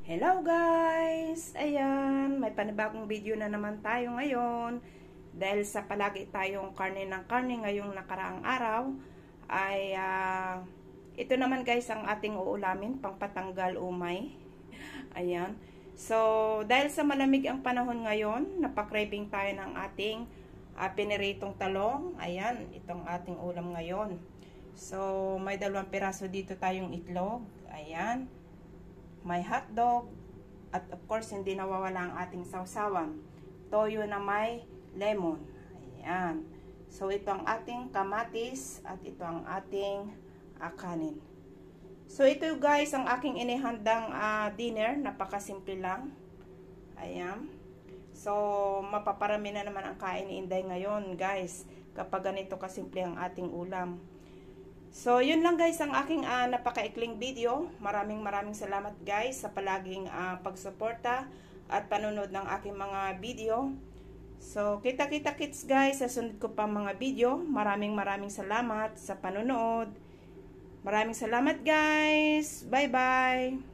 Hello guys! Ayan, may panibagong video na naman tayo ngayon. Dahil sa palagi tayong karne ng karne ngayong nakaraang araw, ay ito naman guys ang ating uulamin, pangpatanggal umay. Ayan. So, dahil sa malamig ang panahon ngayon, napakraving tayo ng ating piniritong talong. Ayan, itong ating ulam ngayon. So, may 2 piraso dito tayong itlog. Ayan. May hotdog, at of course, hindi nawawala ang ating sausawan. Toyo na may lemon. Ayan. So, ito ang ating kamatis, at ito ang ating kanin. So, ito guys, ang aking inihandang dinner. Napakasimple lang. Ayan. So, mapaparami na naman ang kain ni Inday ngayon, guys. Kapag ganito kasimple ang ating ulam. So, yun lang guys ang aking napakaikling video. Maraming salamat guys sa palaging pagsuporta at panunod ng aking mga video. So, kita-kita kits guys sa sunod ko pa mga video. Maraming salamat sa panunod. Maraming salamat guys. Bye-bye.